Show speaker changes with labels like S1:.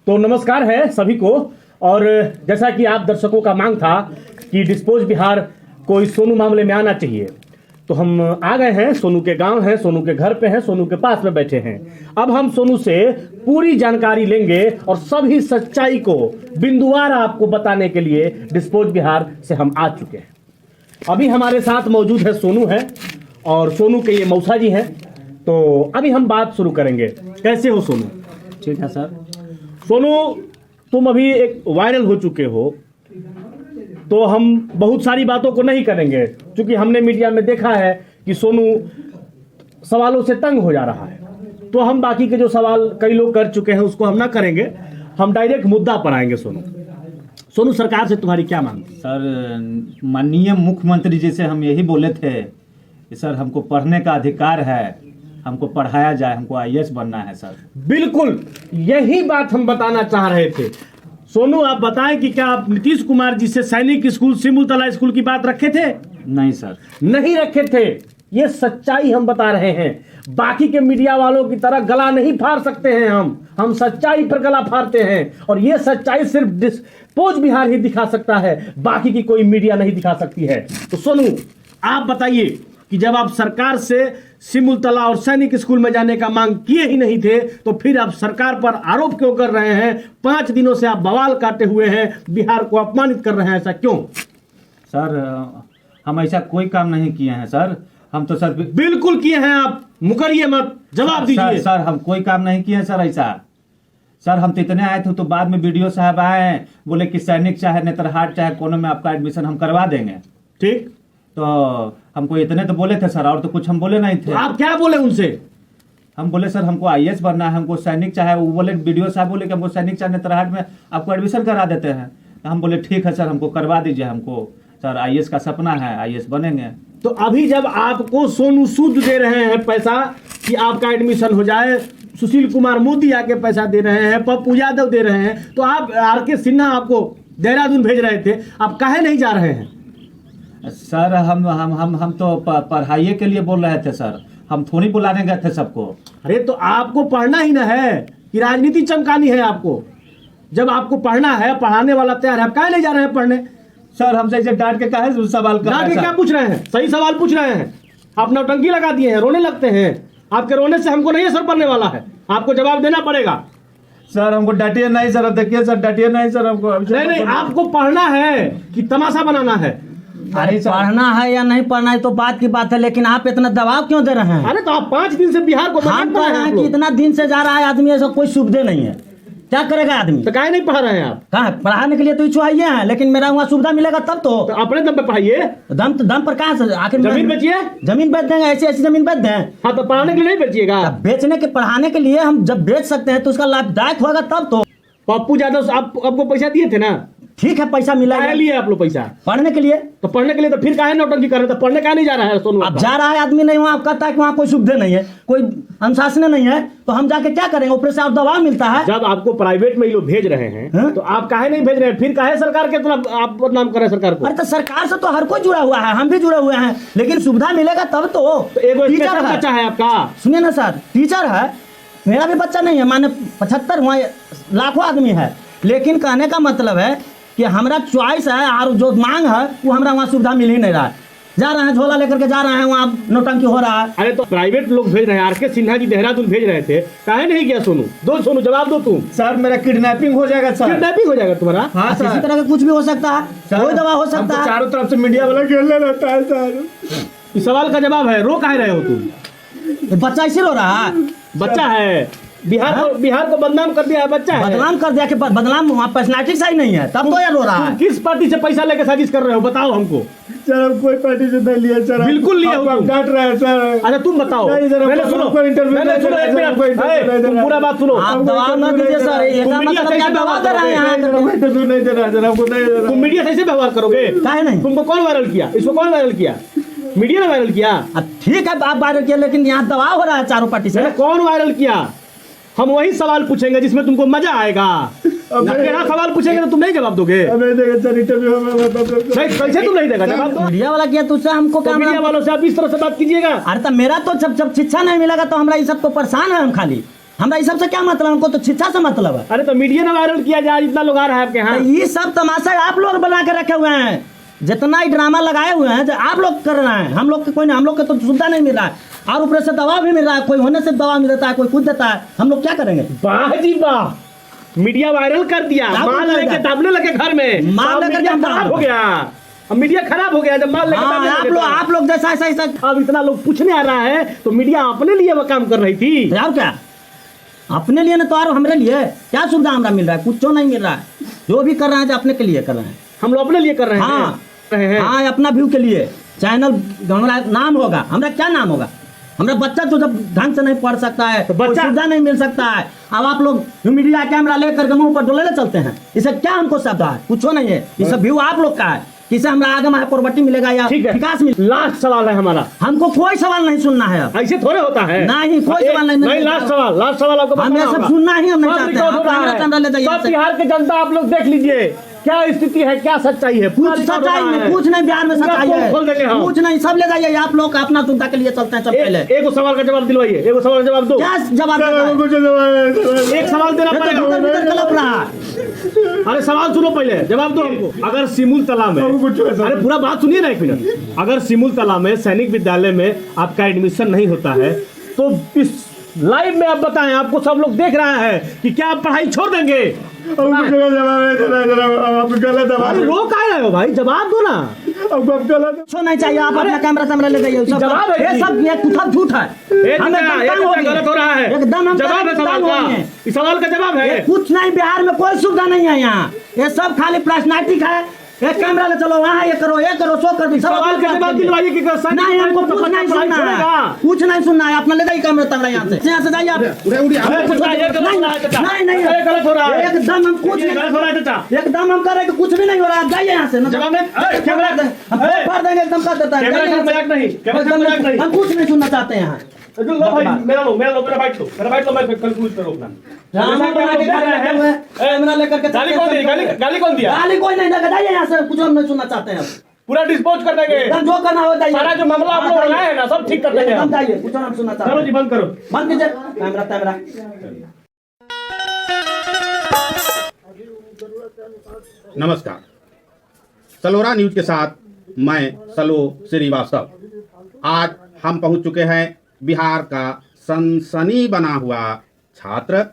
S1: तो नमस्कार है सभी को। और जैसा कि आप दर्शकों का मांग था कि डिस्पोज बिहार को इस सोनू मामले में आना चाहिए, तो हम आ गए हैं। सोनू के गांव हैं, सोनू के घर पे हैं, सोनू के पास में बैठे हैं। अब हम सोनू से पूरी जानकारी लेंगे और सभी सच्चाई को बिंदुवार आपको बताने के लिए डिस्पोज बिहार से हम आ चुके हैं। अभी हमारे साथ मौजूद है सोनू है और सोनू के ये मौसा जी हैं। तो अभी हम बात शुरू करेंगे। कैसे हो सोनू?
S2: ठीक है सर।
S1: सोनू, तुम अभी एक वायरल हो चुके हो, तो हम बहुत सारी बातों को नहीं करेंगे क्योंकि हमने मीडिया में देखा है कि सोनू सवालों से तंग हो जा रहा है। तो हम बाकी के जो सवाल कई लोग कर चुके हैं उसको हम ना करेंगे, हम डायरेक्ट मुद्दा पर आएंगे। सोनू, सरकार से तुम्हारी क्या मांग?
S2: सर, माननीय मुख्यमंत्री जी से हम यही बोले थे कि सर हमको पढ़ने का अधिकार है, हमको पढ़ाया जाए, हमको आईएएस बनना है सर।
S1: बिल्कुल यही बात हम बताना चाह रहे थे। सोनू, आप बताएं कि क्या आप नीतीश कुमार जी से सैनिक स्कूल, सिमुलतला स्कूल की बात रखे थे?
S2: नहीं सर,
S1: नहीं रखे थे। ये सच्चाई हम बता रहे हैं। बाकी के मीडिया वालों की तरह गला नहीं फाड़ सकते हैं हम सच्चाई पर गला फाड़ते हैं। और ये सच्चाई सिर्फ डिस्पोज बिहार ही दिखा सकता है, बाकी की कोई मीडिया नहीं दिखा सकती है। तो सोनू, आप बताइए कि जब आप सरकार से सिमुलतला और सैनिक स्कूल में जाने का मांग किए ही नहीं थे, तो फिर आप सरकार पर आरोप क्यों कर रहे हैं? 5 दिनों से आप बवाल काटे हुए हैं, बिहार को अपमानित कर रहे हैं, ऐसा क्यों?
S2: सर हम ऐसा कोई काम नहीं किए हैं सर। हम तो सर
S1: बिल्कुल किए हैं। आप मुकरिए मत, जवाब दीजिए।
S2: सर हम कोई काम नहीं किए हैं सर ऐसा। सर हम तो इतने आए थे, तो बाद में वीडियो साहब आए, बोले कि सैनिक चाहे नेतरहाट चाहे कोनो में आपका एडमिशन हम करवा देंगे।
S1: ठीक,
S2: तो हमको इतने तो बोले थे सर, और तो कुछ हम बोले नहीं थे।
S1: तो आप क्या बोले उनसे?
S2: हम बोले सर हमको आईएएस बनना है, हमको सैनिक चाहे, वो बोले वीडियो साहब बोले कि हमको सैनिक चाहे नेतरहाट में आपको एडमिशन करा देते हैं। तो हम बोले ठीक है सर, हमको करवा दीजिए, हमको सर आईएएस का सपना है, आईएएस बनेंगे।
S1: तो अभी जब आपको सोनू सूद दे रहे हैं पैसा कि आपका एडमिशन हो जाए, सुशील कुमार मोदी आके पैसा दे रहे हैं, पप्पू यादव दे रहे हैं, तो आप आर.के. सिन्हा आपको देहरादून भेज रहे थे, आप काहे नहीं जा रहे हैं?
S2: सर हम तो पढ़ाई के लिए बोल रहे थे सर, हम थोड़ी बुलाने गए थे सबको।
S1: अरे तो आपको पढ़ना ही ना है कि राजनीति चमकानी है आपको? जब आपको पढ़ना है, पढ़ाने वाला तैयार है, आप काहे नहीं जा रहे हैं पढ़ने?
S2: सर हमसे ऐसे डांट के काहे सवाल कर?
S1: डांट के क्या पूछ रहे हैं? सही सवाल पूछ रहे हैं। आप नौटंकी लगा दिए हैं, रोने लगते हैं। आपके रोने से हमको नहीं असर पड़ने वाला है, आपको जवाब देना पड़ेगा।
S2: सर हमको डांटिए नहीं सर, देखिए सर डांटिए नहीं सर हमको।
S1: नहीं, आपको पढ़ना है कि तमाशा बनाना है?
S3: अरे पढ़ना है या नहीं पढ़ना है तो बात की बात है, लेकिन आप इतना दबाव क्यों दे रहे हैं?
S1: अरे तो आप 5 दिन से बिहार को
S3: हम कह रहे हैं कि इतना दिन से जा रहा है आदमी, ऐसा कोई सुविधा नहीं है, क्या करेगा आदमी?
S1: तो काहे नहीं पढ़ा रहे हैं आप?
S3: कहाँ पढ़ाने के लिए तो इच्छुआइए हैं, लेकिन मेरा वहाँ सुविधा मिलेगा तब तो
S1: अपने दम पे पढ़ाइए।
S3: दम पर कहाँ से? आखिर
S1: जमीन बेचिए।
S3: जमीन बेच देंगे? ऐसी जमीन बेच दें?
S1: हाँ, तो पढ़ाने के लिए नहीं बेचिएगा?
S3: बेचने के पढ़ाने के लिए हम जब बेच सकते हैं तो उसका लाभदायक होगा तब तो।
S1: पप्पू यादव आपको पैसा दिए थे ना?
S3: ठीक है, पैसा मिला
S1: काहे लिए आप लोग पैसा?
S3: पढ़ने के लिए।
S1: तो पढ़ने के लिए तो फिर काहे नौटंकी कर रहे? तो पढ़ने काहे नहीं जा रहा है सोनू?
S3: अब जा रहा है आदमी नहीं, वहाँ कहता है कि वहाँ कोई सुविधा नहीं है, कोई अनुशासन नहीं है, तो हम जाके क्या करेंगे? ऊपर से और दबाव मिलता है।
S1: जब आपको प्राइवेट में ये लोग भेज रहे हैं तो आप काहे नहीं भेज रहे हैं? फिर काहे सरकार के तरफ आप बदनाम कर रहे हैं सरकार को?
S3: अरे तो सरकार से तो हर कोई जुड़ा हुआ है, हम भी जुड़े हुए हैं, लेकिन सुविधा मिलेगा तब तो।
S1: एगो
S3: टीचर
S1: स्पेशल
S3: है,
S1: बच्चा है आपका?
S3: सुनिए ना सर, टीचर है, मेरा भी बच्चा नहीं है, माने 75 वहाँ लाखों आदमी है, लेकिन कहने का मतलब है कि हमारा चॉइस है और जो मांग है वो हमारा वहाँ सुविधा मिल ही नहीं रहा है। जा रहे हैं झोला लेकर के जा रहे हैं, वहाँ नौटंकी हो रहा है।
S1: अरे तो प्राइवेट लोग भेज रहे हैं, आर.के. सिन्हा जी देहरादून भेज रहे थे, काहे नहीं गया सोनू? सोनू जवाब दो तुम।
S2: सर मेरा किडनैपिंग हो जाएगा सर।
S1: किडनैपिंग हो जाएगा तुम्हारा?
S2: हाँ सर,
S3: इसी तरह का कुछ भी हो सकता है, कोई दवा हो सकता है।
S2: चारों तरफ से मीडिया वाला घेरने रहता है सर।
S1: इस सवाल का जवाब है, रो काहे रहे हो तुम?
S3: ये बच्चा इसी रो रहा है,
S1: बच्चा है, बिहार को बदनाम कर दिया है, बच्चा है।
S3: बदनाम कर दिया कि बदनाम वहाँ पर्सनालिटी सही नहीं है, तब तो ये रो रहा है।
S1: किस पार्टी से पैसा लेके साजिश कर रहे हो, बताओ हमको।
S2: सर हम कोई पार्टी से नहीं लिया सर।
S1: बिल्कुल लिया हो,
S2: डांट रहे हैं सर।
S1: अरे तुम बताओ।
S2: नहीं सर,
S1: पहले सुनो,
S2: इंटरव्यू
S1: पहले सुनो, एक मिनट, तुम पूरा बात सुनो।
S3: आप दबाव न दीजिए सर, ऐसा मतलब क्या दबाव दे रहे हैं?
S2: इंटरव्यू नहीं दे रहा सर, हमको नहीं दे रहा।
S1: तुम मीडिया से ऐसे व्यवहार करोगे?
S3: काहे नहीं?
S1: तुमको कौन वायरल किया? इसको कौन वायरल किया? मीडिया ने वायरल किया?
S3: ठीक है, आप वायरल किया, लेकिन यहाँ दबाव हो रहा है चारों पार्टी से।
S1: कौन वायरल किया? हम वही सवाल पूछेंगे जिसमें तुमको मजा आएगा। सवाल पूछेंगे तो तुम नहीं जवाब दोगे? कैसे तुम नहीं देगा जवाब?
S3: मीडिया वाला किया तो उससे हमको क्या?
S1: मीडिया वालों से आप इस तरह से बात कीजिएगा?
S3: अरे तो मेरा तो जब शिक्षा नहीं मिलेगा तो हमारा ये सब तो परेशान है हम खाली। हमरा इस सब से क्या मतलब, हमको तो शिक्षा से मतलब है।
S1: अरे तो मीडिया ने वायरल किया जाए, इतना लोग आ रहा है आपके यहाँ।
S3: तो ये सब तमाशा आप लोग बना के रखे हुए हैं, जितना ही ड्रामा लगाए हुए हैं जो आप लोग कर रहे हैं। हम लोग के कोई नहीं, हम लोग के तो सुविधा नहीं मिल रहा है, और ऊपर से दवा भी मिल रहा है, कोई होने से दवा मिल देता है, कोई खुद देता है, हम लोग क्या करेंगे।
S1: वाह जी वाह, मीडिया वायरल कर दिया,
S3: क्या
S1: माल
S3: बोल
S1: लेके
S3: रहा है?
S1: दाबने लगे घर में,
S3: माल
S1: अब
S3: लेकर
S1: मीडिया
S3: दाबने
S1: खराब हो
S3: लगे।
S1: गया। अब मीडिया खराब हो गया जब माल लेके दाबने
S3: हाँ,
S1: लगे तो।
S3: आप लोग जैसा ऐसा ऐसा
S1: अब इतना लोग पूछने आ रहा है तो मीडिया अपने लिए वो काम कर रही थी।
S3: और क्या, अपने लिए ना तो और हमारे लिए क्या सुविधा हमरा मिल रहा है, कुछ नहीं मिल रहा है। जो भी कर रहे हैं जो अपने के लिए कर रहे हैं।
S1: हम लोग अपने लिए कर रहे हैं।
S3: हाँ
S1: रहे हैं।
S3: हाँ, अपना व्यू के लिए चैनल, हमारा नाम होगा, हमरा क्या नाम होगा। हमारा बच्चा तो जब ढंग से नहीं पढ़ सकता है,
S1: तो
S3: कोई
S1: बच्चा-
S3: सुविधा नहीं मिल सकता है, अब आप लोग मीडिया कैमरा लेकर के मुंह पर डोले चलते हैं, इससे क्या हमको शब्द है, कुछ नहीं है। ये सब व्यू आप लोग का है, किसे हमरा आगे में प्रॉपर्टी मिलेगा या
S1: ठीक है,
S3: विकास मिलेगा।
S1: लास्ट सवाल है हमारा।
S3: हमको कोई सवाल नहीं सुनना है अब।
S1: ऐसे थोड़े होता है।
S3: नहीं, कोई
S1: एक-
S3: सवाल नहीं-
S1: नहीं, लास्ट सवाल आपको
S3: हम ये
S1: बताना
S3: सब
S1: होगा।
S3: सुनना ही हम नहीं
S1: सब
S3: चाहते
S1: रिकॉर्ड
S3: हैं।
S1: हो रहा
S3: आप
S1: है।
S3: कैमरा ले जाइए
S1: सब
S3: इससे।
S1: बिहार के जनता आप लोग देख लीजिए क्या स्थिति है, क्या सच्चाई है। पूरा
S3: कुछ
S1: रिकॉर्ड हो
S3: सच्चाई
S1: रहा
S3: नहीं,
S1: है।
S3: कुछ नहीं, बिहार में
S1: पूरा
S3: सच्चाई
S1: पोल
S3: है,
S1: खोल देंगे हम।
S3: कुछ नहीं, सब ले जाइए। आप लोग अपना सुविधा के लिए चलते हैं सब पहले।
S1: एक सवाल का जवाब दिलवाइए, एक सवाल का जवाब दो।
S3: क्या जवाब देना है?
S1: एक सवाल देना
S3: ये तो भीतर
S1: पड़ेगा।
S3: भीतर कलप रहा है।
S1: अरे सवाल सुनो पहले, जवाब दो हमको। अगर सिमुल तला में, अरे पूरा बात सुनिए ना एक मिनट। अगर सिमुल तला में सैनिक विद्यालय में आपका एडमिशन नहीं होता है तो इस लाइव में आप बताएं, आपको सब लोग देख रहा है कि क्या आप पढ़ाई छोड़ देंगे। अरे रो काहे रहे हो भाई, जवाब दो ना।
S3: छो नहीं चाहिए, आप अपना कैमरा कैमरा ले जाइए। सब
S1: जवाब है
S3: ये
S1: जी।
S3: सब ये कुछ झूठ है। हम एकदम तंग हो गए।
S1: गलत हो रहा है।
S3: एकदम हम
S1: जवाब है
S3: तंग
S1: सवाल
S3: हो
S1: का,
S3: गए हैं।
S1: इस सवाल का जवाब
S3: ये
S1: है।
S3: कुछ नहीं, बिहार में कोई सुविधा नहीं है यहाँ, ये सब खाली प्लास्टिक है। एक कैमरा ले चलो वहाँ, ये करो सो कर दी।
S1: सवाल का जवाब दिलवाइए कि
S3: नहीं, हमको कुछ नहीं सुनना है, कुछ नहीं सुनना है। अपना ले जाइए कैमरा तमरा यहाँ से जाइए आप। नहीं नहीं,
S1: गलत हो रहा है।
S3: एकदम हम कुछ
S1: गलत हो रहा है चाचा।
S3: नहीं, एकदम हम कर रहे हैं कि कुछ भी नहीं हो रहा है। जाइए यहाँ से,
S1: जवाब में कैमरा
S3: हम कर देंगे, एकदम कर देता है।
S1: कैमरा
S3: जाइए
S1: का
S3: यहाँ से।
S1: मजाक नहीं, कैमरा का
S3: एकदम
S1: मजाक नहीं।
S3: हम कुछ नहीं सुनना चाहते हैं यहाँ।
S1: लो भाई, मेरा बैठ लो, मैं कंक्लूड करो अपना।
S3: ड्रामा बना के घर बैठे हुए हैं, कैमरा लेकर के
S1: गाली कौन दी? गाली कौन दिया?
S3: गाली कोई नहीं देगा। जाइए यहाँ से, कुछ हम नहीं सुनना चाहते हैं अब।
S1: पूरा डिस्पोज कर देंगे।
S3: एकदम जो करना हो जाइए।
S1: सारा जो मामला आप लोग बनाए हैं ना, सब ठीक कर देंगे
S3: एकदम
S1: हम।
S3: जाइए, कुछ हम सुनना चाहते
S1: चलो
S3: हैं।
S1: जी, बंद करो।
S3: बंद कीजिए कैमरा।
S4: नमस्कार, सलोरा न्यूज के साथ मैं सलो श्रीवास्तव। आज हम पहुंच चुके हैं बिहार का सनसनी बना हुआ छात्र